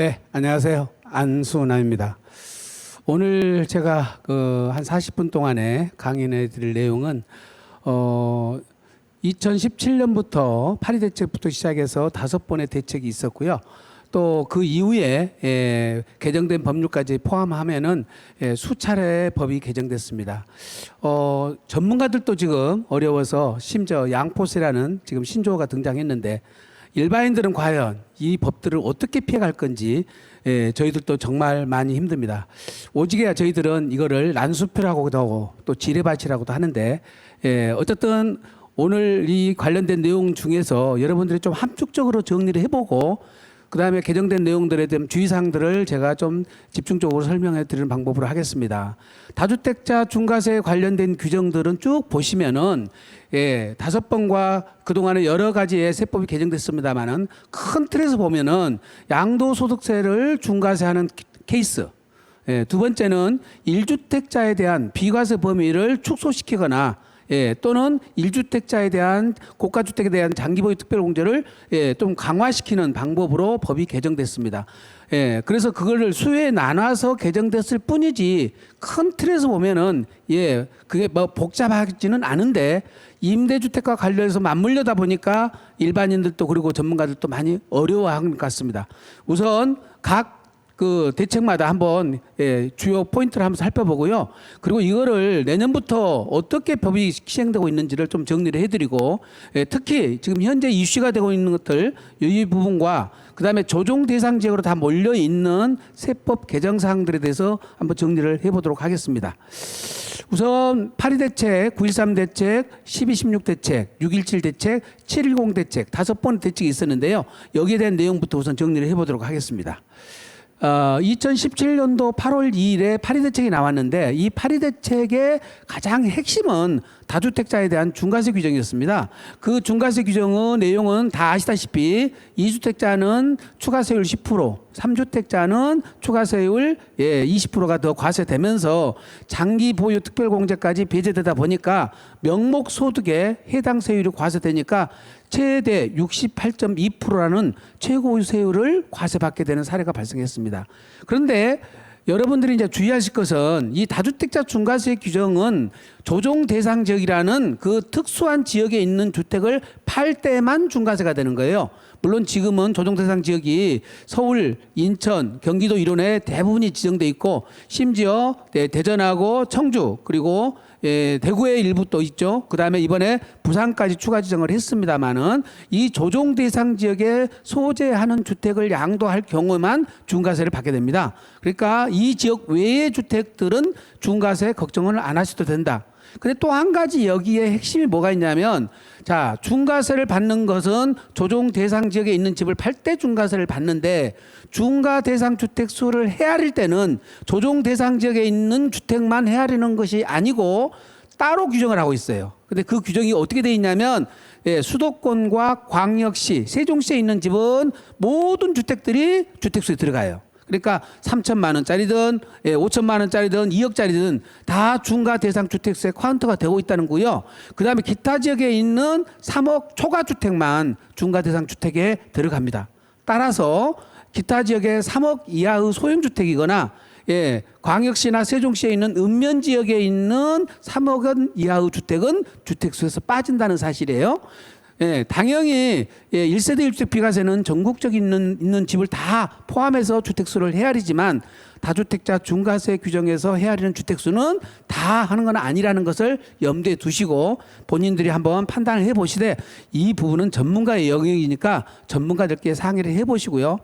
네, 안녕하세요. 안수남입니다. 오늘 제가 한 40분 동안에 강의해 드릴 내용은 2017년부터 파리 대책부터 시작해서 5번의 대책이 있었고요. 또 그 이후에 개정된 법률까지 포함하면은 수차례 법이 개정됐습니다. 전문가들도 지금 어려워서 심지어 양포세라는 지금 신조어가 등장했는데 일반인들은 과연 이 법들을 어떻게 피해갈 건지 저희들도 정말 많이 힘듭니다. 오직에야 저희들은 이거를 난수표라고도 하고 또 지뢰밭이라고도 하는데 어쨌든 오늘 이 관련된 내용 중에서 여러분들이 좀 함축적으로 정리를 해보고 그 다음에 개정된 내용들에 대한 주의사항들을 제가 좀 집중적으로 설명해 드리는 방법으로 하겠습니다. 다주택자 중과세에 관련된 규정들은 쭉 보시면은 5번과 그동안에 여러 가지의 세법이 개정됐습니다만은 큰 틀에서 보면은 양도소득세를 중과세하는 케이스. 두 번째는 1주택자에 대한 비과세 범위를 축소시키거나 또는 1주택자에 대한 고가주택에 대한 장기보유 특별공제를 좀 강화시키는 방법으로 법이 개정됐습니다. 그래서 그거를 수에 나눠서 개정됐을 뿐이지 큰 틀에서 보면은 그게 뭐 복잡하지는 않은데 임대주택과 관련해서 맞물려다 보니까 일반인들도 그리고 전문가들도 많이 어려워하는 것 같습니다. 우선 각 그 대책마다 한번 주요 포인트를 한번 살펴보고요. 그리고 이거를 내년부터 어떻게 법이 시행되고 있는지를 좀 정리를 해드리고 특히 지금 현재 이슈가 되고 있는 것들 이 부분과 그다음에 조정 대상 지역으로 다 몰려 있는 세법 개정 사항들에 대해서 한번 정리를 해보도록 하겠습니다. 우선 8.2 대책, 9.13 대책, 12.16 대책, 6.17 대책, 7.10 대책 5번 대책이 있었는데요. 여기에 대한 내용부터 우선 정리를 해보도록 하겠습니다. 2017년도 8월 2일에 8.2 대책이 나왔는데 이 8.2 대책의 가장 핵심은 다주택자에 대한 중과세 규정이었습니다. 그 중과세 규정의 내용은 다 아시다시피 2주택자는 추가세율 10%, 3주택자는 추가세율 20%가 더 과세되면서 장기 보유 특별공제까지 배제되다 보니까 명목 소득에 해당 세율이 과세되니까 최대 68.2%라는 최고세율을 과세받게 되는 사례가 발생했습니다. 그런데 여러분들이 이제 주의하실 것은 이 다주택자 중과세 규정은 조정 대상 지역이라는 그 특수한 지역에 있는 주택을 팔 때만 중과세가 되는 거예요. 물론 지금은 조정 대상 지역이 서울, 인천, 경기도 이론에 대부분이 지정돼 있고 심지어 대전하고 청주 그리고 대구의 일부 또 있죠. 그다음에 이번에 부산까지 추가 지정을 했습니다마는 이 조정 대상 지역에 소재하는 주택을 양도할 경우만 중과세를 받게 됩니다. 그러니까 이 지역 외의 주택들은 중과세 걱정을 안 하셔도 된다. 근데 또 한 가지 여기에 핵심이 뭐가 있냐면 자, 중과세를 받는 것은 조정 대상 지역에 있는 집을 팔 때 중과세를 받는데 중과 대상 주택 수를 헤아릴 때는 조정 대상 지역에 있는 주택만 헤아리는 것이 아니고 따로 규정을 하고 있어요. 근데 그 규정이 어떻게 돼 있냐면 수도권과 광역시, 세종시에 있는 집은 모든 주택들이 주택수에 들어가요. 그러니까 3천만 원짜리든 5천만 원짜리든 2억짜리든 다 중과 대상 주택수에 카운터가 되고 있다는 거고요. 그다음에 기타 지역에 있는 3억 초과 주택만 중과 대상 주택에 들어갑니다. 따라서 기타 지역의 3억 이하의 소형 주택이거나 광역시나 세종시에 있는 읍면 지역에 있는 3억 원 이하의 주택은 주택수에서 빠진다는 사실이에요. 당연히 1세대 1주택 비과세는 전국적인 있는 집을 다 포함해서 주택수를 헤아리지만 다주택자 중과세 규정에서 헤아리는 주택수는 다 하는 건 아니라는 것을 염두에 두시고 본인들이 한번 판단을 해보시되 이 부분은 전문가의 영역이니까 전문가들께 상의를 해보시고요.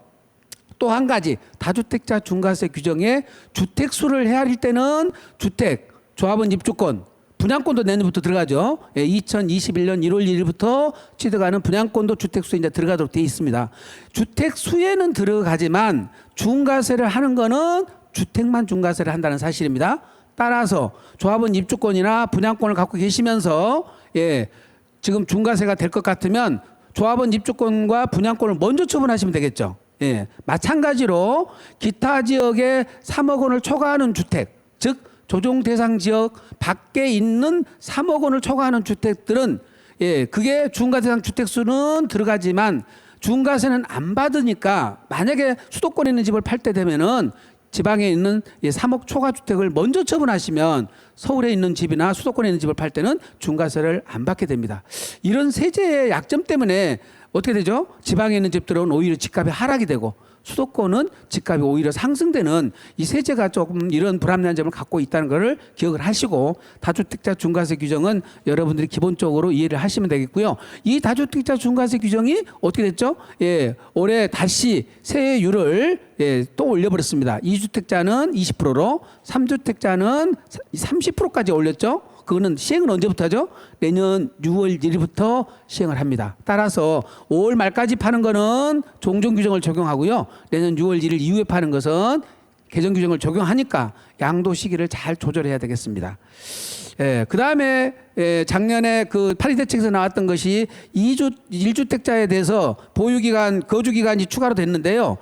또 한 가지 다주택자 중과세 규정에 주택수를 헤아릴 때는 주택, 조합원 입주권 분양권도 내년부터 들어가죠. 2021년 1월 1일부터 취득하는 분양권도 주택수에 이제 들어가도록 되어 있습니다. 주택수에는 들어가지만 중과세를 하는 거는 주택만 중과세를 한다는 사실입니다. 따라서 조합원 입주권이나 분양권을 갖고 계시면서 지금 중과세가 될 것 같으면 조합원 입주권과 분양권을 먼저 처분하시면 되겠죠. 마찬가지로 기타 지역에 3억 원을 초과하는 주택, 즉 조정 대상 지역 밖에 있는 3억 원을 초과하는 주택들은 그게 중과 대상 주택수는 들어가지만 중과세는 안 받으니까 만약에 수도권에 있는 집을 팔 때 되면은 지방에 있는 3억 초과 주택을 먼저 처분하시면 서울에 있는 집이나 수도권에 있는 집을 팔 때는 중과세를 안 받게 됩니다. 이런 세제의 약점 때문에 어떻게 되죠? 지방에 있는 집들은 오히려 집값이 하락이 되고 수도권은 집값이 오히려 상승되는 이 세제가 조금 이런 불합리한 점을 갖고 있다는 것을 기억을 하시고 다주택자 중과세 규정은 여러분들이 기본적으로 이해를 하시면 되겠고요. 이 다주택자 중과세 규정이 어떻게 됐죠? 올해 다시 세율을 또 올려버렸습니다. 2주택자는 20%로 3주택자는 30%까지 올렸죠. 그거는 시행은 언제부터 하죠? 내년 6월 1일부터 시행을 합니다. 따라서 5월 말까지 파는 거는 종전 규정을 적용하고요. 내년 6월 1일 이후에 파는 것은 개정 규정을 적용하니까 양도 시기를 잘 조절해야 되겠습니다. 그 다음에 작년에 그 파리대책에서 나왔던 것이 1주택자에 대해서 보유기간, 거주기간이 추가로 됐는데요.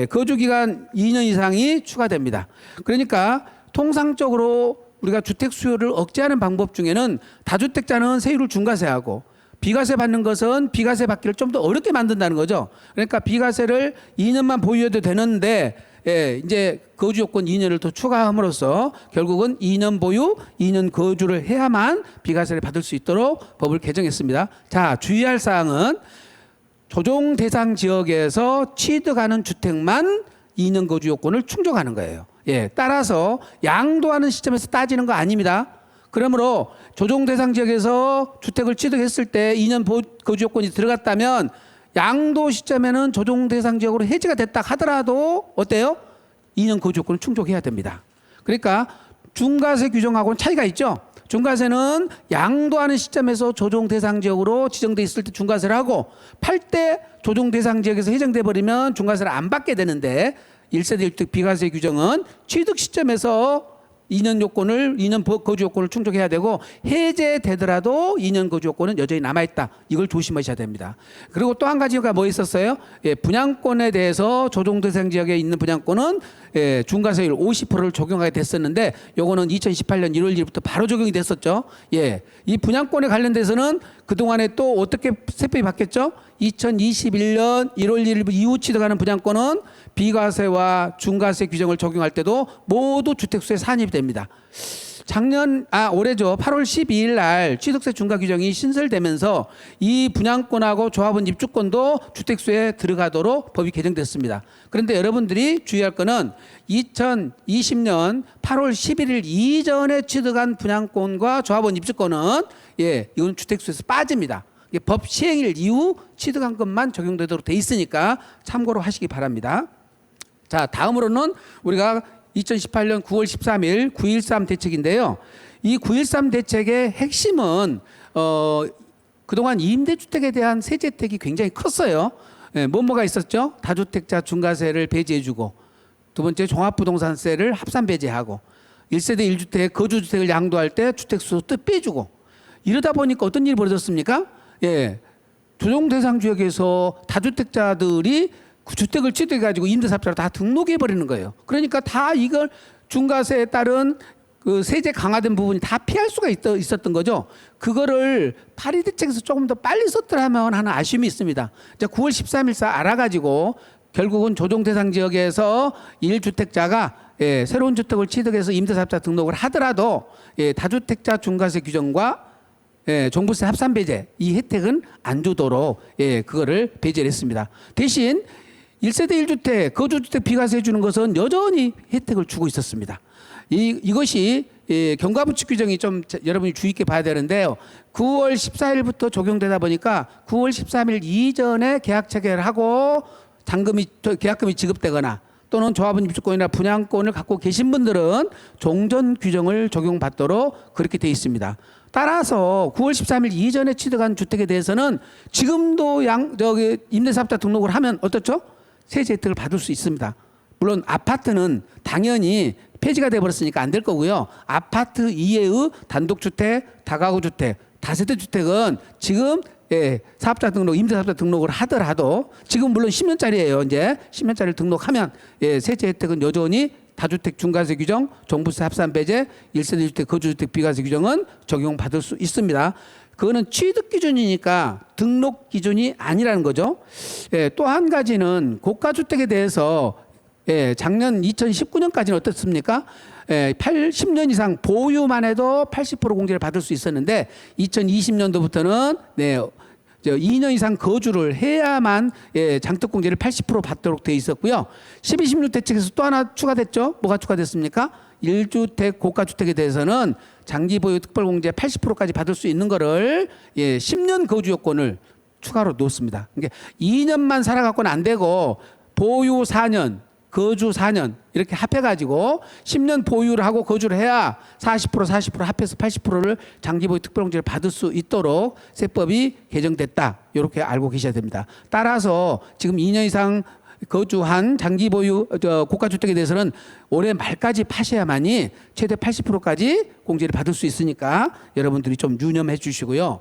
거주기간 2년 이상이 추가됩니다. 그러니까 통상적으로 우리가 주택 수요를 억제하는 방법 중에는 다주택자는 세율을 중과세하고 비과세 받는 것은 비과세 받기를 좀 더 어렵게 만든다는 거죠. 그러니까 비과세를 2년만 보유해도 되는데 이제 거주 요건 2년을 더 추가함으로써 결국은 2년 보유, 2년 거주를 해야만 비과세를 받을 수 있도록 법을 개정했습니다. 자, 주의할 사항은 조정 대상 지역에서 취득하는 주택만 2년 거주 요건을 충족하는 거예요. 따라서 양도하는 시점에서 따지는 거 아닙니다. 그러므로 조정 대상 지역에서 주택을 취득했을 때 2년 거주 요건이 들어갔다면 양도 시점에는 조정 대상 지역으로 해지가 됐다 하더라도 어때요? 2년 거주 요건을 충족해야 됩니다. 그러니까 중과세 규정하고는 차이가 있죠. 중과세는 양도하는 시점에서 조정 대상 지역으로 지정돼 있을 때 중과세를 하고 팔 때 조정 대상 지역에서 해정돼 버리면 중과세를 안 받게 되는데 1세대 1주택 비과세 규정은 취득 시점에서 2년 거주 요건을 충족해야 되고 해제되더라도 2년 거주 요건은 여전히 남아있다. 이걸 조심하셔야 됩니다. 그리고 또 한 가지가 뭐 있었어요? 분양권에 대해서 조정 대상 지역에 있는 분양권은 중과세율 50%를 적용하게 됐었는데 요거는 2018년 1월 1일부터 바로 적용이 됐었죠. 이 분양권에 관련돼서는 그동안에 또 어떻게 세법이 바뀌었죠? 2021년 1월 1일 이후 취득하는 분양권은 비과세와 중과세 규정을 적용할 때도 모두 주택수에 산입이 됩니다. 올해죠. 8월 12일 날 취득세 중과 규정이 신설되면서 이 분양권하고 조합원 입주권도 주택수에 들어가도록 법이 개정됐습니다. 그런데 여러분들이 주의할 거는 2020년 8월 11일 이전에 취득한 분양권과 조합원 입주권은 이건 주택수에서 빠집니다. 법 시행일 이후 취득한 것만 적용되도록 돼 있으니까 참고로 하시기 바랍니다. 자, 다음으로는 우리가 2018년 9월 13일 9.13 대책인데요. 이 9.13 대책의 핵심은 그동안 임대주택에 대한 세제 혜택이 굉장히 컸어요. 뭐가 있었죠? 다주택자 중과세를 배제해주고 두 번째 종합부동산세를 합산 배제하고 1세대 1주택 거주주택을 양도할 때 주택수 또 빼주고 이러다 보니까 어떤 일이 벌어졌습니까? 조정 대상 지역에서 다주택자들이 그 주택을 취득해가지고 임대사업자로 다 등록해 버리는 거예요. 그러니까 다 이걸 중과세에 따른 그 세제 강화된 부분이 다 피할 수가 있었던 거죠. 그거를 파리대책에서 조금 더 빨리 썼더라면 하는 아쉬움이 있습니다. 이제 9월 13일 알아가지고 결국은 조정 대상 지역에서 1주택자가 새로운 주택을 취득해서 임대사업자 등록을 하더라도 다주택자 중과세 규정과 종부세 합산 배제 이 혜택은 안 주도록 그거를 배제를 했습니다. 대신 1세대 1주택 거주주택 비과세 주는 것은 여전히 혜택을 주고 있었습니다. 이것이 경과부칙 규정이 좀 여러분이 주의 있게 봐야 되는데요. 9월 14일부터 적용되다 보니까 9월 13일 이전에 계약 체결을 하고 계약금이 지급되거나 또는 조합원 입주권이나 분양권을 갖고 계신 분들은 종전 규정을 적용받도록 그렇게 돼 있습니다. 따라서 9월 13일 이전에 취득한 주택에 대해서는 지금도 임대사업자 등록을 하면 어떻죠? 세제 혜택을 받을 수 있습니다. 물론 아파트는 당연히 폐지가 돼버렸으니까 안 될 거고요. 아파트 이외의 단독주택, 다가구주택, 다세대 주택은 지금 사업자 등록, 임대사업자 등록을 하더라도 지금 물론 10년짜리예요. 이제 10년짜리를 등록하면 세제 혜택은 여전히 다주택 중과세 규정, 종부세 합산 배제, 1세대 주택 거주주택 비과세 규정은 적용받을 수 있습니다. 그거는 취득 기준이니까 등록 기준이 아니라는 거죠. 예, 또 한 가지는 고가주택에 대해서 예, 작년 2019년까지는 어떻습니까? 예, 80년 이상 보유만 해도 80% 공제를 받을 수 있었는데 2020년도부터는 네, 2년 이상 거주를 해야만 예, 장특공제를 80% 받도록 돼 있었고요. 12, 16 대책에서 또 하나 추가됐죠. 뭐가 추가됐습니까? 1주택 고가주택에 대해서는 장기보유 특별공제 80%까지 받을 수 있는 거를 예, 10년 거주 요건을 추가로 놓습니다. 그러니까 2년만 살아갖고는 안 되고 보유 4년, 거주 4년 이렇게 합해가지고 10년 보유를 하고 거주를 해야 40% 합해서 80%를 장기보유 특별공제를 받을 수 있도록 세법이 개정됐다. 이렇게 알고 계셔야 됩니다. 따라서 지금 2년 이상 거주한 장기보유 고가주택에 대해서는 올해 말까지 파셔야만이 최대 80%까지 공제를 받을 수 있으니까 여러분들이 좀 유념해 주시고요.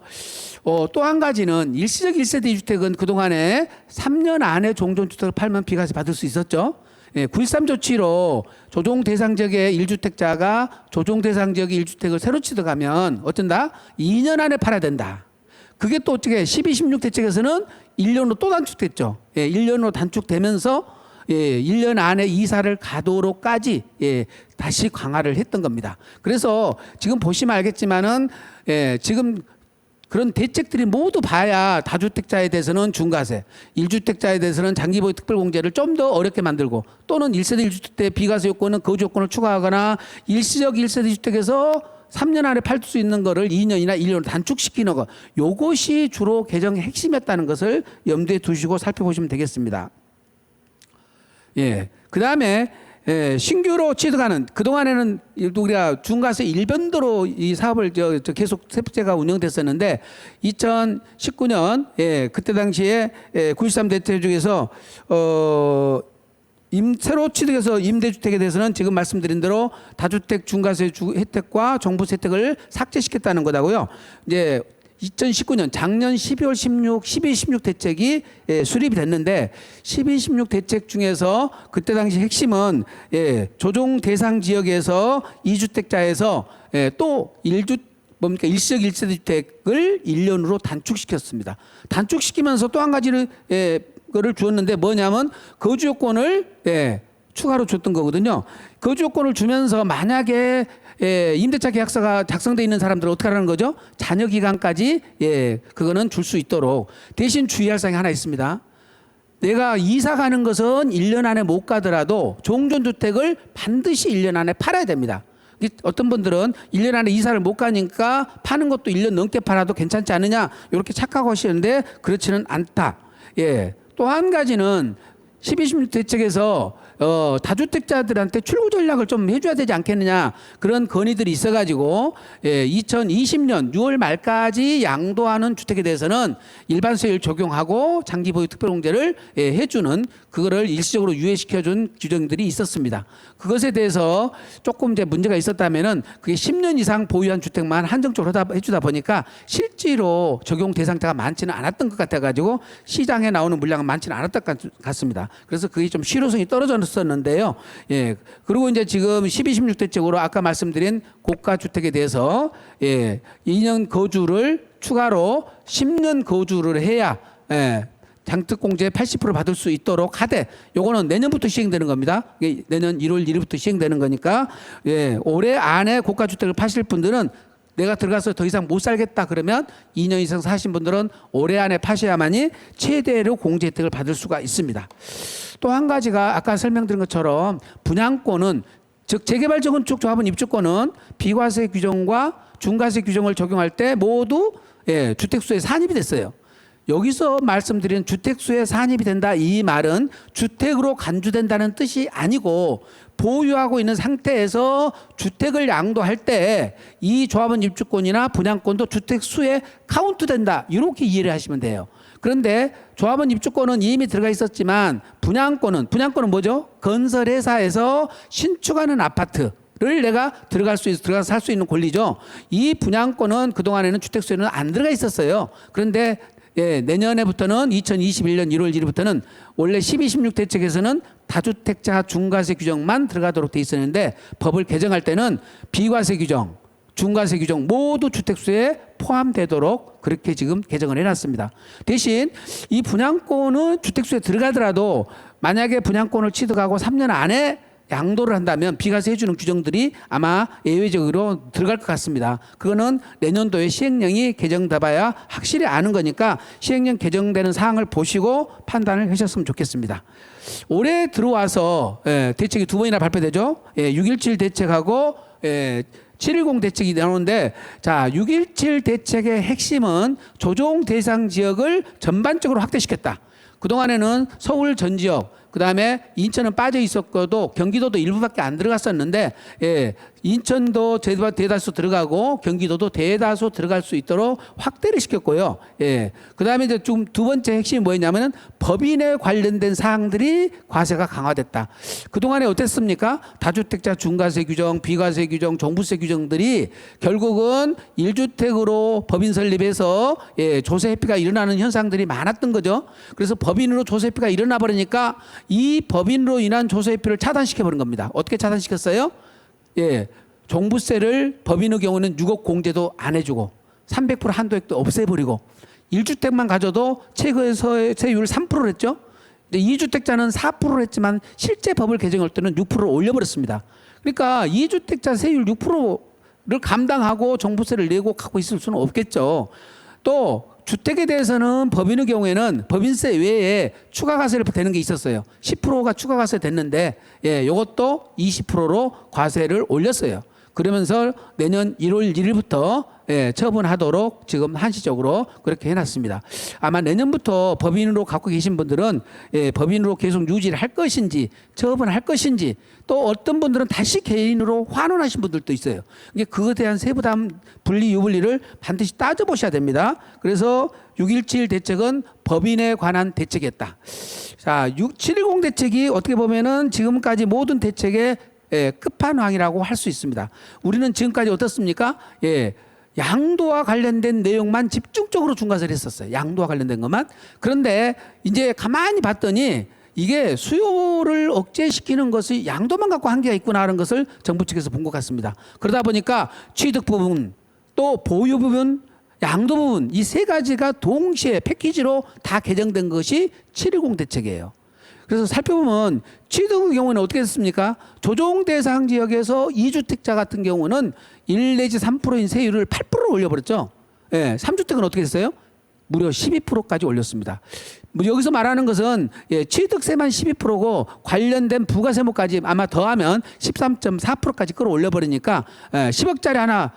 또 한 가지는 일시적 1세대 2주택은 그동안에 3년 안에 종전주택을 팔면 비과세 받을 수 있었죠. 예, 9.13 조치로 조정 대상 지역의 1주택자가 조정 대상 지역의 1주택을 새로 취득하면 어쩐다? 2년 안에 팔아야 된다. 그게 또 어떻게 12, 16 대책에서는 1년으로 또 단축됐죠. 예, 1년으로 단축되면서 예, 1년 안에 이사를 가도록까지 예, 다시 강화를 했던 겁니다. 그래서 지금 보시면 알겠지만은 예, 지금 그런 대책들이 모두 봐야 다주택자에 대해서는 중과세, 1주택자에 대해서는 장기보유 특별공제를 좀 더 어렵게 만들고 또는 1세대 1주택 비과세 요건은 거주 요건을 추가하거나 일시적 1세대 1주택에서 3년 안에 팔 수 있는 거를 2년이나 1년으로 단축시키는 거. 요것이 주로 개정의 핵심이었다는 것을 염두에 두시고 살펴보시면 되겠습니다. 예. 그다음에 예, 신규로 취득하는 그동안에는 우리가 중과세 일변도로 이 사업을 계속 세법제가 운영됐었는데 2019년 예, 그때 당시에 93 대책 중에서 새로 취득해서 임대주택에 대해서는 지금 말씀드린 대로 다주택 중과세 혜택과 정부 혜택을 삭제시켰다는 거다고요. 이제 2019년 작년 12월 16 대책이 수립이 됐는데 12, 16 대책 중에서 그때 당시 핵심은 조정 대상 지역에서 2주택자에서 또 뭡니까 일시적 1세대 주택을 1년으로 단축시켰습니다. 단축시키면서 또 한 가지를 거를 주었는데 뭐냐면 거주 요건을 추가로 줬던 거거든요. 거주 요건을 주면서 만약에 임대차 계약서가 작성돼 있는 사람들은 어떻게 하라는 거죠? 잔여 기간까지 그거는 줄 수 있도록 대신 주의할 사항이 하나 있습니다. 내가 이사 가는 것은 1년 안에 못 가더라도 종전주택을 반드시 1년 안에 팔아야 됩니다. 어떤 분들은 1년 안에 이사를 못 가니까 파는 것도 1년 넘게 팔아도 괜찮지 않느냐 이렇게 착각하시는데 그렇지는 않다. 예. 또 한 가지는 12, 16 대책에서 다주택자들한테 출구 전략을 좀 해줘야 되지 않겠느냐 그런 건의들이 있어가지고 2020년 6월 말까지 양도하는 주택에 대해서는 일반세율 적용하고 장기보유 특별공제를 해주는 그거를 일시적으로 유예시켜준 규정들이 있었습니다. 그것에 대해서 조금 이제 문제가 있었다면은 그게 10년 이상 보유한 주택만 한정적으로 해주다 보니까 실제로 적용 대상자가 많지는 않았던 것 같아가지고 시장에 나오는 물량은 많지는 않았던 것 같습니다. 그래서 그게 좀 실효성이 떨어졌었는데요. 예. 그리고 이제 지금 12, 16 대책으로 아까 말씀드린 고가 주택에 대해서 2년 거주를 추가로 10년 거주를 해야 장특공제 80% 받을 수 있도록 하되 요거는 내년부터 시행되는 겁니다. 내년 1월 1일부터 시행되는 거니까 올해 안에 고가주택을 파실 분들은 내가 들어가서 더 이상 못 살겠다 그러면 2년 이상 사신 분들은 올해 안에 파셔야만이 최대로 공제 혜택을 받을 수가 있습니다. 또 한 가지가 아까 설명드린 것처럼 분양권은 즉 재개발 재건축 조합원 입주권은 비과세 규정과 중과세 규정을 적용할 때 모두 주택수에 산입이 됐어요. 여기서 말씀드린 주택수에 산입이 된다 이 말은 주택으로 간주된다는 뜻이 아니고 보유하고 있는 상태에서 주택을 양도할 때 이 조합원 입주권이나 분양권도 주택수에 카운트된다 이렇게 이해를 하시면 돼요. 그런데 조합원 입주권은 이미 들어가 있었지만 분양권은 뭐죠? 건설회사에서 신축하는 아파트를 내가 들어가서 살 수 있는 권리죠. 이 분양권은 그동안에는 주택수에는 안 들어가 있었어요. 그런데 내년에부터는 2021년 1월 1일부터는 원래 12, 16 대책에서는 다주택자 중과세 규정만 들어가도록 돼 있었는데 법을 개정할 때는 비과세 규정 중과세 규정 모두 주택수에 포함되도록 그렇게 지금 개정을 해놨습니다. 대신 이 분양권은 주택수에 들어가더라도 만약에 분양권을 취득하고 3년 안에 양도를 한다면 비과세 해주는 규정들이 아마 예외적으로 들어갈 것 같습니다. 그거는 내년도에 시행령이 개정돼봐야 확실히 아는 거니까 시행령 개정되는 사항을 보시고 판단을 하셨으면 좋겠습니다. 올해 들어와서 대책이 두 번이나 발표되죠. 6.17 대책하고 7.10 대책이 나오는데, 자, 6.17 대책의 핵심은 조정 대상 지역을 전반적으로 확대시켰다. 그동안에는 서울 전 지역, 그 다음에 인천은 빠져 있었고도 경기도도 일부밖에 안 들어갔었는데, 인천도 대다수 들어가고 경기도도 대다수 들어갈 수 있도록 확대를 시켰고요. 그 다음에 이제 좀 두 번째 핵심이 뭐였냐면은 법인에 관련된 사항들이 과세가 강화됐다. 그동안에 어땠습니까? 다주택자 중과세 규정, 비과세 규정, 종부세 규정들이 결국은 1주택으로 법인 설립해서 조세 회피가 일어나는 현상들이 많았던 거죠. 그래서 법인으로 조세 회피가 일어나 버리니까 이 법인으로 인한 조세 회피를 차단시켜 버린 겁니다. 어떻게 차단시켰어요? 종부세를 법인의 경우는 6억 공제도 안 해주고 300% 한도액도 없애버리고 1주택만 가져도 최고의 세율을 3%를 했죠. 근데 2주택자는 4%를 했지만 실제 법을 개정할 때는 6%를 올려버렸습니다. 그러니까 2주택자 세율 6%를 감당하고 종부세를 내고 갖고 있을 수는 없겠죠. 또 주택에 대해서는 법인의 경우에는 법인세 외에 추가 과세를 되는 게 있었어요. 10%가 추가 과세 됐는데 이것도 20%로 과세를 올렸어요. 그러면서 내년 1월 1일부터 처분하도록 지금 한시적으로 그렇게 해놨습니다. 아마 내년부터 법인으로 갖고 계신 분들은 법인으로 계속 유지를 할 것인지 처분할 것인지, 또 어떤 분들은 다시 개인으로 환원하신 분들도 있어요. 그거에 대한 세부담 분리 유불리를 반드시 따져보셔야 됩니다. 그래서 6.17 대책은 법인에 관한 대책이었다. 자, 7.10 대책이 어떻게 보면은 지금까지 모든 대책의 끝판왕이라고 할 수 있습니다. 우리는 지금까지 어떻습니까? 양도와 관련된 내용만 집중적으로 중과세를 했었어요. 양도와 관련된 것만. 그런데 이제 가만히 봤더니 이게 수요를 억제시키는 것이 양도만 갖고 한계가 있구나 하는 것을 정부 측에서 본 것 같습니다. 그러다 보니까 취득 부분, 또 보유 부분, 양도 부분, 이 세 가지가 동시에 패키지로 다 개정된 것이 7.10 대책이에요. 그래서 살펴보면 취득의 경우는 어떻게 됐습니까? 조정 대상 지역에서 2주택자 같은 경우는 1 내지 3%인 세율을 8%로 올려버렸죠. 3주택은 어떻게 됐어요? 무려 12%까지 올렸습니다. 여기서 말하는 것은 취득세만 12%고 관련된 부가세목까지 아마 더하면 13.4%까지 끌어올려 버리니까 10억짜리 하나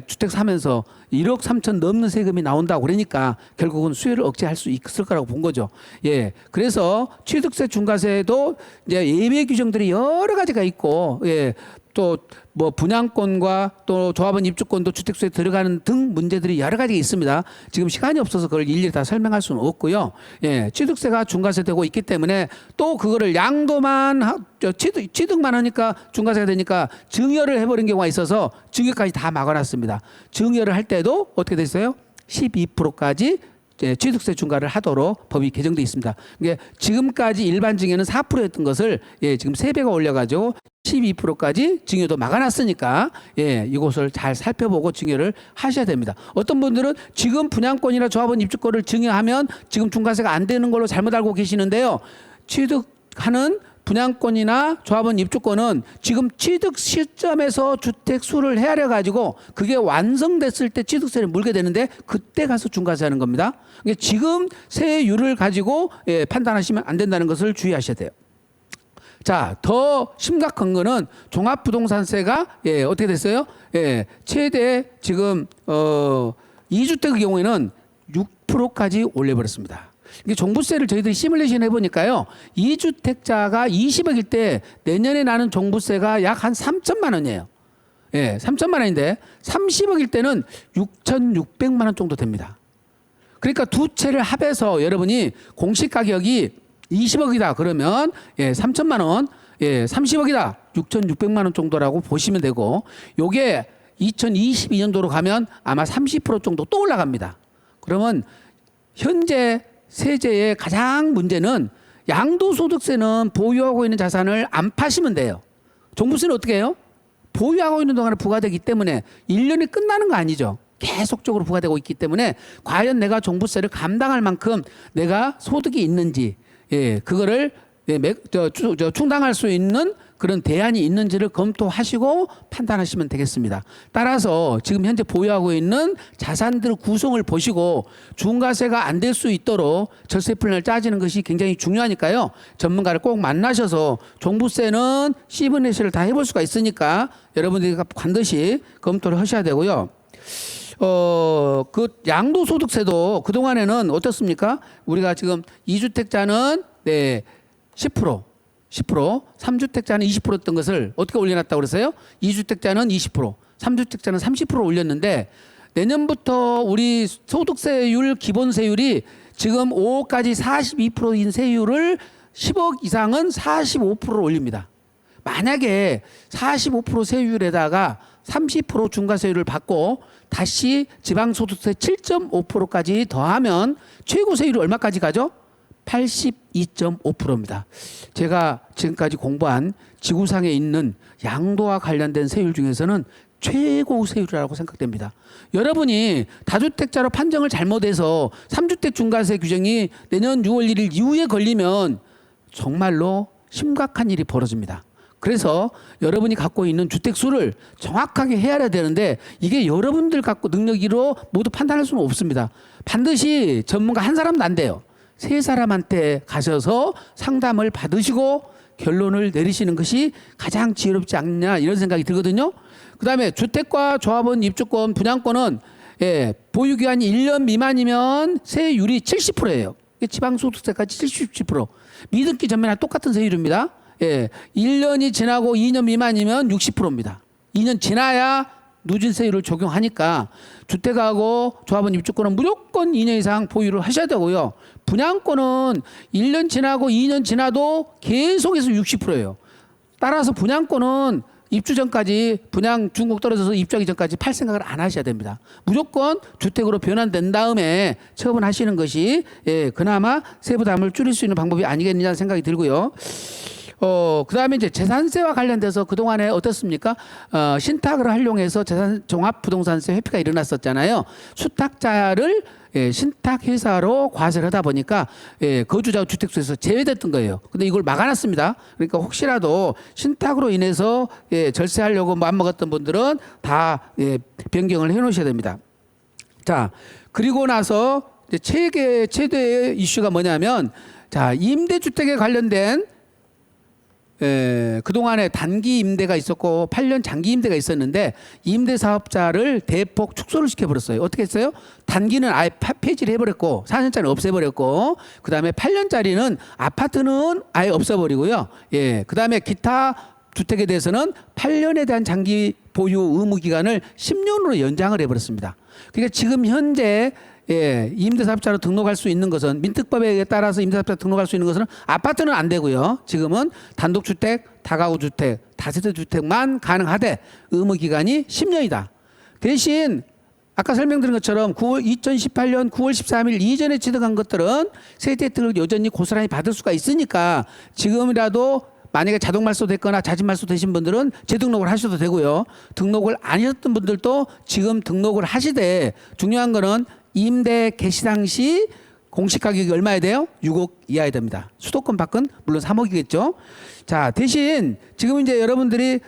주택 사면서 1억 3천 넘는 세금이 나온다고 그러니까 결국은 수요를 억제할 수 있을 거라고 본 거죠. 그래서 취득세 중과세도 이제 예외 규정들이 여러 가지가 있고 또 뭐 분양권과 또 조합원 입주권도 주택수에 들어가는 등 문제들이 여러 가지 있습니다. 지금 시간이 없어서 그걸 일일이 다 설명할 수는 없고요. 취득세가 중과세되고 있기 때문에 또 그거를 양도만 취득만 하니까 중과세가 되니까 증여를 해버린 경우가 있어서 증여까지 다 막아놨습니다. 증여를 할 때도 어떻게 됐어요? 12%까지 취득세 중과를 하도록 법이 개정되어 있습니다. 이게 지금까지 일반 증여는 4%였던 것을 지금 3배가 올려가지고 12%까지 증여도 막아놨으니까 이것을 잘 살펴보고 증여를 하셔야 됩니다. 어떤 분들은 지금 분양권이나 조합원 입주권을 증여하면 지금 중과세가 안 되는 걸로 잘못 알고 계시는데요. 취득하는 분양권이나 조합원 입주권은 지금 취득 시점에서 주택 수를 헤아려 가지고 그게 완성됐을 때 취득세를 물게 되는데 그때 가서 중과세하는 겁니다. 그러니까 지금 세율을 가지고 판단하시면 안 된다는 것을 주의하셔야 돼요. 자, 더 심각한 거는 종합부동산세가 어떻게 됐어요? 최대 지금 2주택의 경우에는 6%까지 올려버렸습니다. 이게 종부세를 저희들이 시뮬레이션 해보니까요, 2주택자가 20억일 때 내년에 나는 종부세가 약 한 3천만 원이에요. 3천만 원인데 30억일 때는 6,600만 원 정도 됩니다. 그러니까 두 채를 합해서 여러분이 공시 가격이 20억이다 그러면 3천만 원, 30억이다 6,600만 원 정도라고 보시면 되고, 요게 2022년도로 가면 아마 30% 정도 또 올라갑니다. 그러면 현재 세제의 가장 문제는 양도소득세는 보유하고 있는 자산을 안 파시면 돼요. 종부세는 어떻게 해요? 보유하고 있는 동안에 부과되기 때문에 1년이 끝나는 거 아니죠. 계속적으로 부과되고 있기 때문에 과연 내가 종부세를 감당할 만큼 내가 소득이 있는지, 예, 그거를 충당할 수 있는 그런 대안이 있는지를 검토하시고 판단하시면 되겠습니다. 따라서 지금 현재 보유하고 있는 자산들 구성을 보시고 중과세가 안 될 수 있도록 절세 플랜을 짜지는 것이 굉장히 중요하니까요. 전문가를 꼭 만나셔서 종부세는 시뮬레이션을 다 해볼 수가 있으니까 여러분들이 반드시 검토를 하셔야 되고요. 그 양도소득세도 그동안에는 어떻습니까? 우리가 지금 2주택자는 10%, 3주택자는 20%였던 것을 어떻게 올려놨다고 그랬어요? 2주택자는 20%, 3주택자는 30% 올렸는데 내년부터 우리 소득세율 기본세율이 지금 5억까지 42%인 세율을 10억 이상은 45%로 올립니다. 만약에 45% 세율에다가 30% 중과세율을 받고 다시 지방소득세 7.5%까지 더하면 최고 세율이 얼마까지 가죠? 82.5%입니다. 제가 지금까지 공부한 지구상에 있는 양도와 관련된 세율 중에서는 최고 세율이라고 생각됩니다. 여러분이 다주택자로 판정을 잘못해서 3주택 중과세 규정이 내년 6월 1일 이후에 걸리면 정말로 심각한 일이 벌어집니다. 그래서 여러분이 갖고 있는 주택 수를 정확하게 헤아려야 되는데 이게 여러분들 갖고 능력으로 모두 판단할 수는 없습니다. 반드시 전문가 한 사람도 안 돼요. 세 사람한테 가셔서 상담을 받으시고 결론을 내리시는 것이 가장 지혜롭지 않냐 이런 생각이 들거든요. 그다음에 주택과 조합원 입주권 분양권은 보유기간이 1년 미만이면 세율이 70%예요. 지방소득세까지 77%. 미등기 전면이랑 똑같은 세율입니다. 1년이 지나고 2년 미만이면 60%입니다. 2년 지나야 누진세율을 적용하니까 주택하고 조합원 입주권은 무조건 2년 이상 보유를 하셔야 되고요. 분양권은 1년 지나고 2년 지나도 계속해서 60%예요. 따라서 분양권은 입주 전까지 분양 중국 떨어져서 입주하기 전까지 팔 생각을 안 하셔야 됩니다. 무조건 주택으로 변환된 다음에 처분하시는 것이 그나마 세부담을 줄일 수 있는 방법이 아니겠느냐는 생각이 들고요. 그다음에 이제 재산세와 관련돼서 그동안에 어떻습니까? 신탁을 활용해서 재산 종합부동산세 회피가 일어났었잖아요. 수탁자를 신탁회사로 과세를 하다 보니까 거주자 주택수에서 제외됐던 거예요. 근데 이걸 막아놨습니다. 그러니까 혹시라도 신탁으로 인해서 절세하려고 마음먹었던 분들은 다 변경을 해놓으셔야 됩니다. 자, 그리고 나서 이제 최대의 이슈가 뭐냐면 자, 임대주택에 관련된 그동안에 단기 임대가 있었고 8년 장기 임대가 있었는데 임대 사업자를 대폭 축소를 시켜버렸어요. 어떻게 했어요? 단기는 아예 폐지를 해버렸고 4년짜리 없애버렸고 그 다음에 8년짜리는 아파트는 아예 없애버리고요. 그 다음에 기타 주택에 대해서는 8년에 대한 장기 보유 의무 기간을 10년으로 연장을 해버렸습니다. 그러니까 지금 현재 임대사업자로 등록할 수 있는 것은 민특법에 따라서 임대사업자 등록할 수 있는 것은 아파트는 안 되고요. 지금은 단독주택, 다가구주택, 다세대주택만 가능하되 의무기간이 10년이다. 대신 아까 설명드린 것처럼 2018년 9월 13일 이전에 취득한 것들은 세제 혜택을 여전히 고스란히 받을 수가 있으니까 지금이라도 만약에 자동 말소 됐거나 자진 말소 되신 분들은 재등록을 하셔도 되고요. 등록을 안 하셨던 분들도 지금 등록을 하시되 중요한 거는 임대 개시 당시 공시 가격이 얼마야 돼요? 6억 이하야 됩니다. 수도권 밖은 물론 3억이겠죠. 자, 대신 지금 이제 여러분들이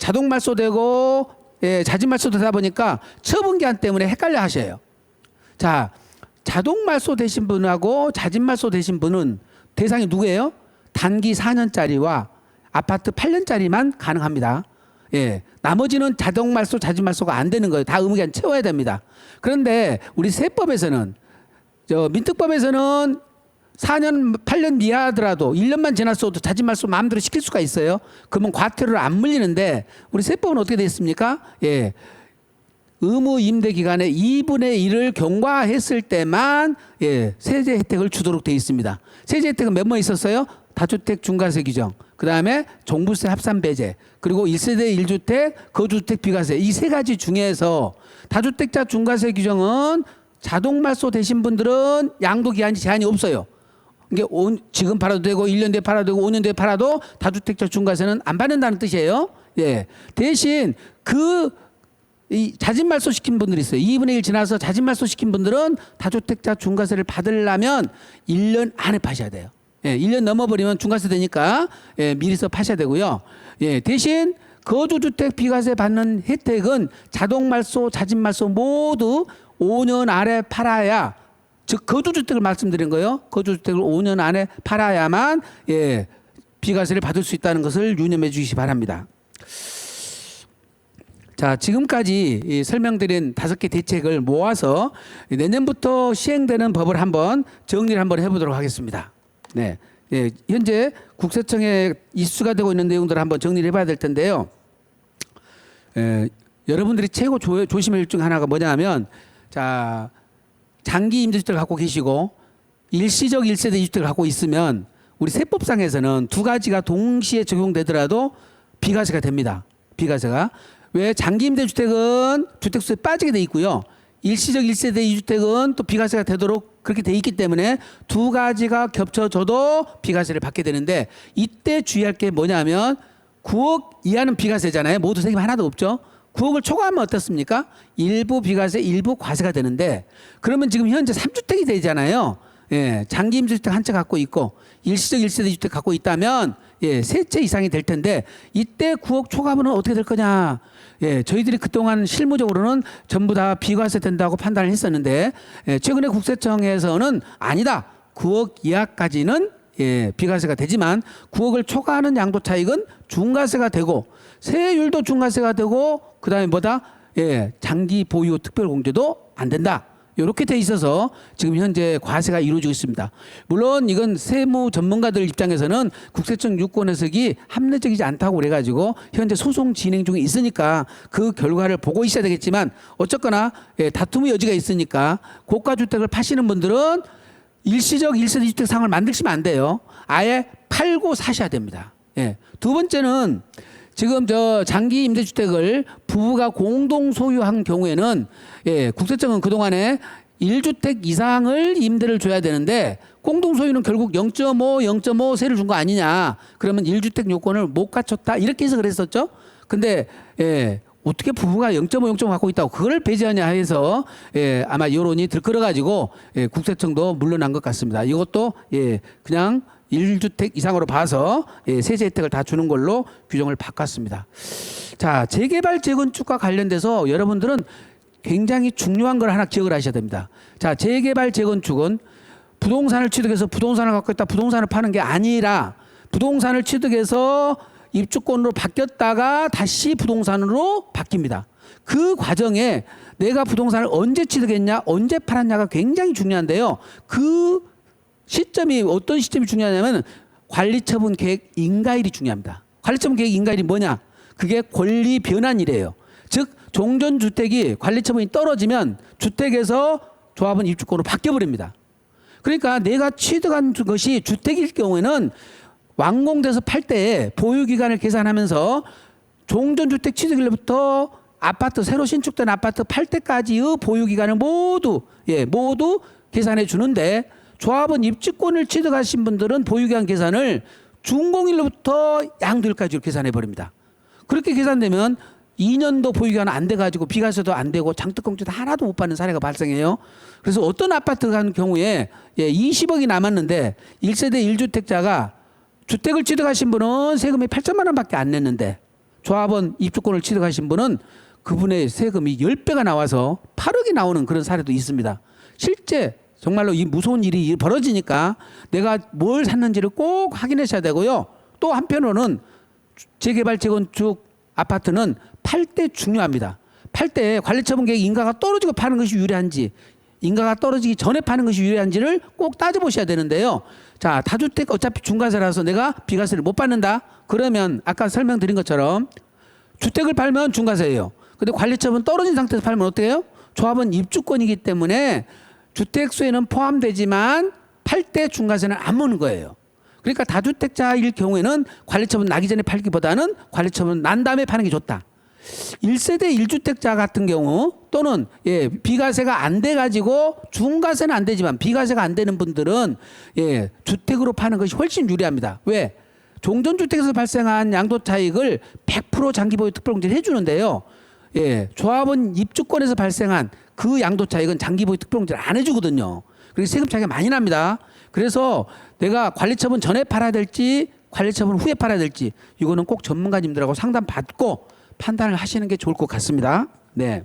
자동 말소되고 자진 말소되다 보니까 처분기한 때문에 헷갈려 하셔요. 자, 자동 말소 되신 분하고 자진 말소 되신 분은 대상이 누구예요? 단기 4년짜리와 아파트 8년짜리만 가능합니다. 나머지는 자동 말소, 자진 말소가 안 되는 거예요. 다 의무기간 채워야 됩니다. 그런데 우리 세법에서는 민특법에서는 4년, 8년 미하더라도 1년만 지났어도 자진 말소 마음대로 시킬 수가 있어요. 그러면 과태료를 안 물리는데 우리 세법은 어떻게 되어 있습니까? 의무 임대 기간의 2분의 1을 경과했을 때만 세제 혜택을 주도록 되어 있습니다. 세제 혜택은 몇 번 있었어요? 다주택 중과세 규정, 그 다음에 종부세 합산 배제, 그리고 1세대 1주택 거주주택 비과세 이 세 가지 중에서 다주택자 중과세 규정은 자동 말소 되신 분들은 양도 기한이 제한이 없어요. 이게 지금 팔아도 되고 1년 뒤에 팔아도 되고 5년 뒤에 팔아도 다주택자 중과세는 안 받는다는 뜻이에요. 예. 대신 이 자진말소 시킨 분들이 있어요. 2분의 1 지나서 자진말소 시킨 분들은 다주택자 중과세를 받으려면 1년 안에 파셔야 돼요. 예, 1년 넘어버리면 중과세 되니까 예, 미리서 파셔야 되고요. 예, 대신 거주주택 비과세 받는 혜택은 자동말소, 자진말소 모두 5년 안에 팔아야, 즉 거주주택을 말씀드린 거예요. 거주주택을 5년 안에 팔아야만 예, 비과세를 받을 수 있다는 것을 유념해 주시기 바랍니다. 자, 지금까지 설명드린 5개 대책을 모아서 내년부터 시행되는 법을 한번 정리를 한번 해보도록 하겠습니다. 네, 예, 현재 국세청에 이슈가 되고 있는 내용들을 한번 정리를 해봐야 될 텐데요. 여러분들이 최고 조심할 중 하나가 뭐냐면, 자, 장기 임대주택을 갖고 계시고 일시적 1세대 2주택을 갖고 있으면 우리 세법상에서는 두 가지가 동시에 적용되더라도 비과세가 됩니다. 비과세가. 왜? 장기 임대주택은 주택수에 빠지게 돼 있고요. 일시적 1세대 2주택은 또 비과세가 되도록 그렇게 돼 있기 때문에 두 가지가 겹쳐져도 비과세를 받게 되는데, 이때 주의할 게 뭐냐면 9억 이하는 비과세잖아요. 모두 세금 하나도 없죠. 9억을 초과하면 어떻습니까? 일부 비과세, 일부 과세가 되는데, 그러면 지금 현재 3주택이 되잖아요. 예, 장기 임대주택 한 채 갖고 있고 일시적 1세대 2주택 갖고 있다면 예, 세 채 이상이 될 텐데, 이때 9억 초과하면 어떻게 될 거냐? 예, 저희들이 그동안 실무적으로는 전부 다 비과세 된다고 판단을 했었는데, 예, 최근에 국세청에서는 아니다. 9억 이하까지는 예, 비과세가 되지만 9억을 초과하는 양도 차익은 중과세가 되고 세율도 중과세가 되고 그다음에 뭐다? 예, 장기 보유 특별공제도 안 된다. 이렇게 돼 있어서 지금 현재 과세가 이루어지고 있습니다. 물론 이건 세무 전문가들 입장에서는 국세청 유권 해석이 합리적이지 않다고 그래가지고 현재 소송 진행 중에 있으니까 그 결과를 보고 있어야 되겠지만, 어쨌거나 예, 다툼의 여지가 있으니까 고가주택을 파시는 분들은 일시적 1세대 2주택 상을 만드시면 안 돼요. 아예 팔고 사셔야 됩니다. 예. 두 번째는 지금 저 장기 임대주택을 부부가 공동 소유한 경우에는 예, 국세청은 그동안에 1주택 이상을 임대를 줘야 되는데 공동 소유는 결국 0.5 세를 준 거 아니냐. 그러면 1주택 요건을 못 갖췄다. 이렇게 해서 그랬었죠. 근데 예, 어떻게 부부가 0.5 갖고 있다고 그걸 배제하냐 해서 예, 아마 여론이 들끓어가지고 예, 국세청도 물러난 것 같습니다. 이것도 예, 그냥 1주택 이상으로 봐서 예, 세제 혜택을 다 주는 걸로 규정을 바꿨습니다. 자, 재개발 재건축과 관련돼서 여러분들은 굉장히 중요한 걸 하나 기억을 하셔야 됩니다. 자, 재개발 재건축은 부동산을 취득해서 부동산을 갖고 있다 부동산을 파는 게 아니라, 부동산을 취득해서 입주권으로 바뀌었다가 다시 부동산으로 바뀝니다. 그 과정에 내가 부동산을 언제 취득했냐, 언제 팔았냐가 굉장히 중요한데요. 그 시점이 어떤 시점이 중요하냐면 관리처분 계획 인가일이 중요합니다. 관리처분 계획 인가일이 뭐냐? 그게 권리 변환이래요. 즉 종전주택이 관리처분이 떨어지면 주택에서 조합은 입주권으로 바뀌어버립니다. 그러니까 내가 취득한 것이 주택일 경우에는 완공돼서 팔 때 보유기간을 계산하면서 종전주택 취득일부터 아파트, 새로 신축된 아파트 팔 때까지의 보유기간을 모두 계산해 주는데, 조합원 입주권을 취득하신 분들은 보유기간 계산을 준공일로부터 양도일까지 계산해 버립니다. 그렇게 계산되면 2년도 보유기간 안 돼가지고 비과세도 안 되고 장특공제도 하나도 못 받는 사례가 발생해요. 그래서 어떤 아파트 간 경우에 20억이 남았는데 1세대 1주택자가 주택을 취득하신 분은 세금이 8천만 원밖에 안 냈는데, 조합원 입주권을 취득하신 분은 그분의 세금이 10배가 나와서 8억이 나오는 그런 사례도 있습니다. 실제 정말로 이 무서운 일이 벌어지니까 내가 뭘 샀는지를 꼭 확인하셔야 되고요. 또 한편으로는 재개발 재건축 아파트는 팔 때 중요합니다. 팔 때 관리처분 계획 인가가 떨어지고 파는 것이 유리한지, 인가가 떨어지기 전에 파는 것이 유리한지를 꼭 따져보셔야 되는데요. 자, 다주택 어차피 중과세라서 내가 비과세를 못 받는다. 그러면 아까 설명드린 것처럼 주택을 팔면 중과세예요. 근데 관리처분 떨어진 상태에서 팔면 어떻게 해요? 조합은 입주권이기 때문에 주택수에는 포함되지만 팔 때 중과세는 안 무는 거예요. 그러니까 다주택자일 경우에는 관리처분 나기 전에 팔기보다는 관리처분 난 다음에 파는 게 좋다. 1세대 1주택자 같은 경우 또는 비과세가 안 돼가지고 중과세는 안 되지만 비과세가 안 되는 분들은 주택으로 파는 것이 훨씬 유리합니다. 왜? 종전주택에서 발생한 양도 차익을 100% 장기보유 특별공제를 해주는데요. 예, 조합원 입주권에서 발생한 그 양도 차익은 장기보유 특별공제를 안 해주거든요. 그래서 세금 차이가 많이 납니다. 그래서 내가 관리처분 전에 팔아야 될지 관리처분 후에 팔아야 될지 이거는 꼭 전문가님들하고 상담 받고 판단을 하시는 게 좋을 것 같습니다. 네.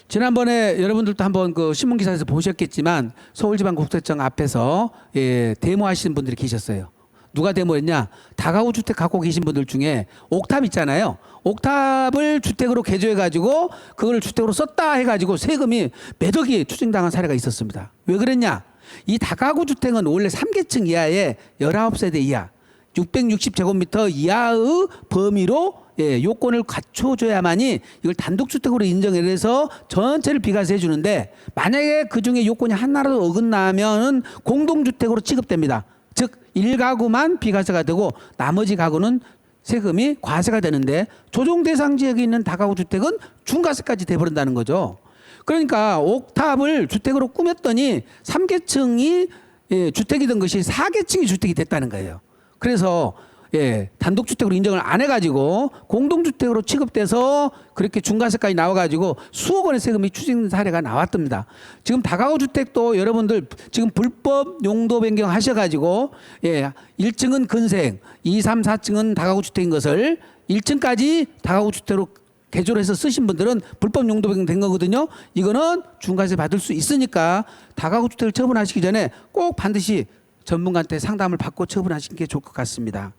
지난번에 여러분들도 한번 그 신문기사에서 보셨겠지만 서울지방국세청 앞에서 예, 데모하시는 분들이 계셨어요. 누가 데모했냐? 다가구 주택 갖고 계신 분들 중에 옥탑 있잖아요. 옥탑을 주택으로 개조해가지고 그걸 주택으로 썼다 해가지고 세금이 몇 억이 추징당한 사례가 있었습니다. 왜 그랬냐? 이 다가구 주택은 원래 3계층 이하의 19세대 이하 660제곱미터 이하의 범위로 예, 요건을 갖춰줘야만이 이걸 단독주택으로 인정을 해서 전체를 비과세해 주는데 만약에 그중에 요건이 하나라도 어긋나면 공동주택으로 취급됩니다. 즉 1가구만 비과세가 되고 나머지 가구는 세금이 과세가 되는데 조정 대상 지역에 있는 다가구 주택은 중과세까지 돼버린다는 거죠. 그러니까 옥탑을 주택으로 꾸몄더니 3계층이 예, 주택이던 것이 4계층이 주택이 됐다는 거예요. 그래서 예, 단독주택으로 인정을 안 해가지고 공동주택으로 취급돼서 그렇게 중과세까지 나와가지고 수억 원의 세금이 추징된 사례가 나왔답니다. 지금 다가구 주택도 여러분들 지금 불법 용도 변경 하셔가지고 예, 1층은 근생, 2, 3, 4층은 다가구 주택인 것을 1층까지 다가구 주택으로 개조를 해서 쓰신 분들은 불법 용도 변경된 거거든요. 이거는 중과세 받을 수 있으니까 다가구 주택을 처분하시기 전에 꼭 반드시 전문가한테 상담을 받고 처분하시는 게 좋을 것 같습니다.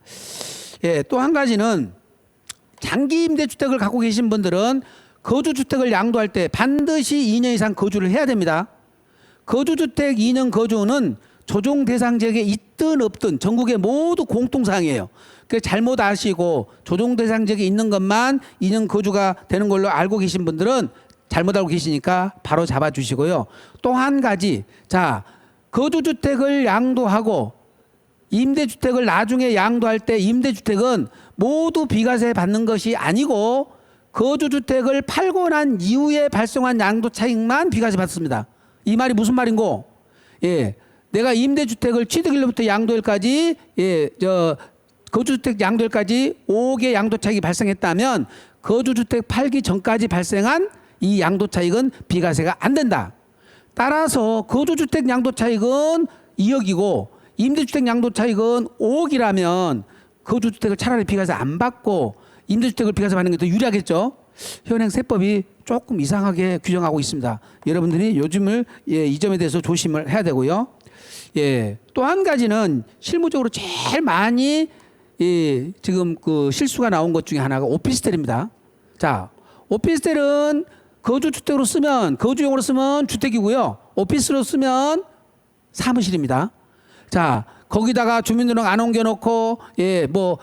예, 또 한 가지는 장기 임대주택을 갖고 계신 분들은 거주주택을 양도할 때 반드시 2년 이상 거주를 해야 됩니다. 거주주택 2년 거주는 조정 대상 지역에 있든 없든 전국에 모두 공통사항이에요. 그래서 잘못 아시고 조정 대상 지역에 있는 것만 2년 거주가 되는 걸로 알고 계신 분들은 잘못 알고 계시니까 바로 잡아주시고요. 또 한 가지, 자, 거주주택을 양도하고 임대주택을 나중에 양도할 때 임대주택은 모두 비과세 받는 것이 아니고 거주주택을 팔고 난 이후에 발생한 양도 차익만 비과세 받습니다. 이 말이 무슨 말인고? 예, 내가 임대주택을 취득일로부터 양도일까지 예, 거주주택 양도일까지 5개 양도 차익이 발생했다면 거주주택 팔기 전까지 발생한 이 양도 차익은 비과세가 안 된다. 따라서 거주주택 양도차익은 2억이고 임대주택 양도차익은 5억이라면 거주주택을 차라리 비과세 안 받고 임대주택을 비과세 받는 게 더 유리하겠죠. 현행 세법이 조금 이상하게 규정하고 있습니다. 여러분들이 요즘을 예, 이 점에 대해서 조심을 해야 되고요. 예, 또 한 가지는 실무적으로 제일 많이 예, 지금 그 실수가 나온 것 중에 하나가 오피스텔입니다. 자, 오피스텔은 거주주택으로 쓰면 거주용으로 쓰면 주택이고요. 오피스로 쓰면 사무실입니다. 자, 거기다가 주민등록 안 옮겨놓고 예, 뭐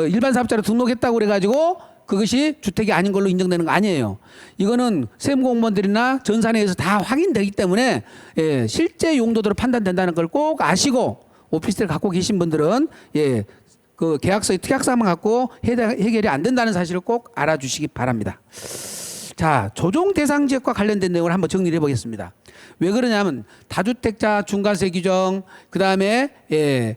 일반 사업자로 등록했다고 그래가지고 그것이 주택이 아닌 걸로 인정되는 거 아니에요. 이거는 세무공무원들이나 전산회에서 다 확인되기 때문에 예, 실제 용도대로 판단된다는 걸 꼭 아시고 오피스텔 갖고 계신 분들은 예, 그 계약서의 특약사항만 갖고 해결이 안 된다는 사실을 꼭 알아주시기 바랍니다. 자, 조정 대상 지역과 관련된 내용을 한번 정리를 해보겠습니다. 왜 그러냐면 다주택자 중과세 규정, 그 다음에 예,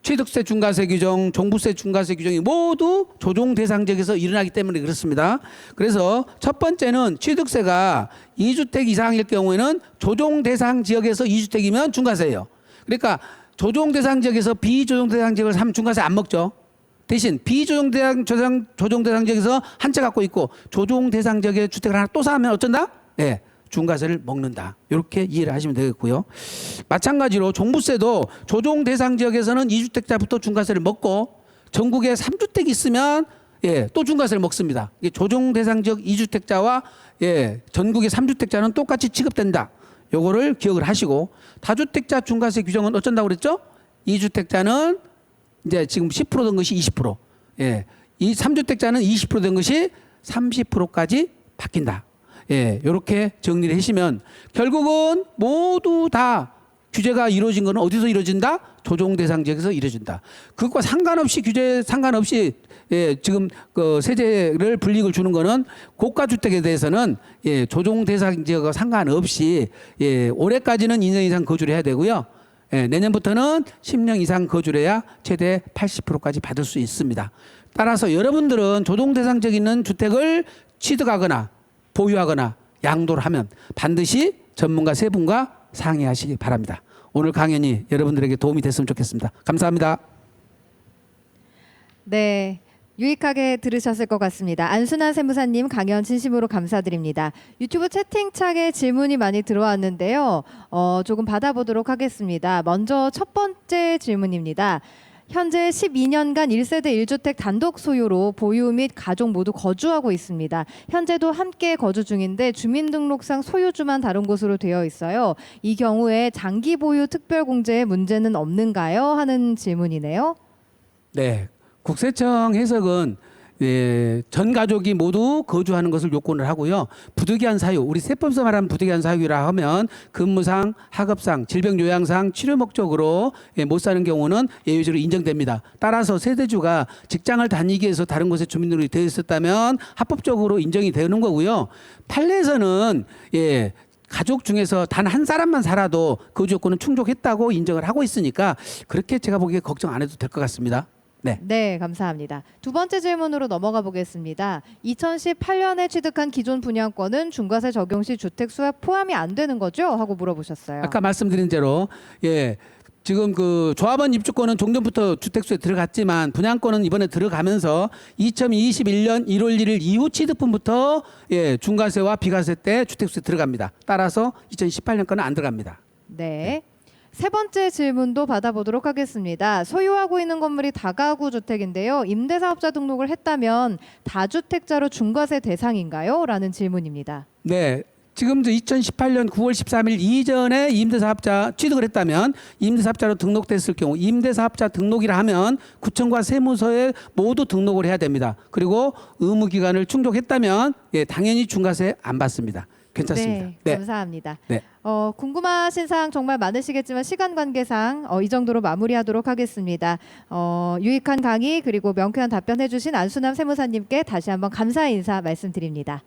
취득세 중과세 규정, 종부세 중과세 규정이 모두 조정 대상 지역에서 일어나기 때문에 그렇습니다. 그래서 첫 번째는 취득세가 2주택 이상일 경우에는 조정 대상 지역에서 2주택이면 중과세예요. 그러니까 조정 대상 지역에서 비조정 대상 지역을 사면 중과세 안 먹죠. 대신 비조정 대상 조정 대상 지역에서 한 채 갖고 있고 조정 대상 지역에 주택을 하나 또 사면 어쩐다? 예, 중과세를 먹는다. 이렇게 이해를 하시면 되겠고요. 마찬가지로 종부세도 조정 대상 지역에서는 2주택자부터 중과세를 먹고 전국에 3주택 있으면 예, 또 중과세를 먹습니다. 조정 대상 지역 2주택자와 예, 전국의 3주택자는 똑같이 취급된다. 요거를 기억을 하시고 다주택자 중과세 규정은 어쩐다고 그랬죠? 2주택자는 이제 지금 10%된 것이 20%. 예. 이 3주택자는 20%된 것이 30%까지 바뀐다. 예. 요렇게 정리를 하시면 결국은 모두 다 규제가 이루어진 것은 어디서 이루어진다? 조정 대상 지역에서 이루어진다. 그것과 상관없이 규제 상관없이 예, 지금 그 세제를 불이익을 주는 거는 고가 주택에 대해서는 예, 조정 대상 지역과 상관없이 예, 올해까지는 2년 이상 거주를 해야 되고요. 예, 내년부터는 10년 이상 거주를 해야 최대 80%까지 받을 수 있습니다. 따라서 여러분들은 조동 대상적 있는 주택을 취득하거나 보유하거나 양도를 하면 반드시 전문가 세 분과 상의하시기 바랍니다. 오늘 강연이 여러분들에게 도움이 됐으면 좋겠습니다. 감사합니다. 네. 유익하게 들으셨을 것 같습니다. 안순환 세무사님 강연 진심으로 감사드립니다. 유튜브 채팅창에 질문이 많이 들어왔는데요. 조금 받아보도록 하겠습니다. 먼저 첫 번째 질문입니다. 현재 12년간 1세대 1주택 단독 소유로 보유 및 가족 모두 거주하고 있습니다. 현재도 함께 거주 중인데 주민등록상 소유주만 다른 곳으로 되어 있어요. 이 경우에 장기 보유 특별공제에 문제는 없는가요? 하는 질문이네요. 네, 국세청 해석은 전 가족이 모두 거주하는 것을 요건을 하고요. 부득이한 사유, 우리 세법에서 말하는 부득이한 사유라 하면 근무상, 학업상, 질병요양상, 치료 목적으로 못 사는 경우는 예외적으로 인정됩니다. 따라서 세대주가 직장을 다니기 위해서 다른 곳에 주민등록이 되어 있었다면 합법적으로 인정이 되는 거고요. 판례에서는 가족 중에서 단 한 사람만 살아도 거주 요건은 충족했다고 인정을 하고 있으니까 그렇게 제가 보기에 걱정 안 해도 될 것 같습니다. 네, 감사합니다. 두 번째 질문으로 넘어가 보겠습니다. 2018년에 취득한 기존 분양권은 중과세 적용 시 주택 수에 포함이 안 되는 거죠? 하고 물어보셨어요. 아까 말씀드린 대로 지금 그 조합원 입주권은 종전부터 주택수에 들어갔지만 분양권은 이번에 들어가면서 2021년 1월 1일 이후 취득분부터 중과세와 비과세 때 주택수에 들어갑니다. 따라서 2018년 거는 안 들어갑니다. 네. 세 번째 질문도 받아보도록 하겠습니다. 소유하고 있는 건물이 다가구 주택인데요. 임대사업자 등록을 했다면 다주택자로 중과세 대상인가요? 라는 질문입니다. 네. 지금 2018년 9월 13일 이전에 임대사업자 취득을 했다면 임대사업자로 등록됐을 경우 임대사업자 등록이라 하면 구청과 세무서에 모두 등록을 해야 됩니다. 그리고 의무기간을 충족했다면 당연히 중과세 안 받습니다. 괜찮습니다. 네, 감사합니다. 네. 궁금하신 사항 정말 많으시겠지만 시간 관계상 이 정도로 마무리하도록 하겠습니다. 유익한 강의 그리고 명쾌한 답변해 주신 안순남 세무사님께 다시 한번 감사의 인사 말씀드립니다.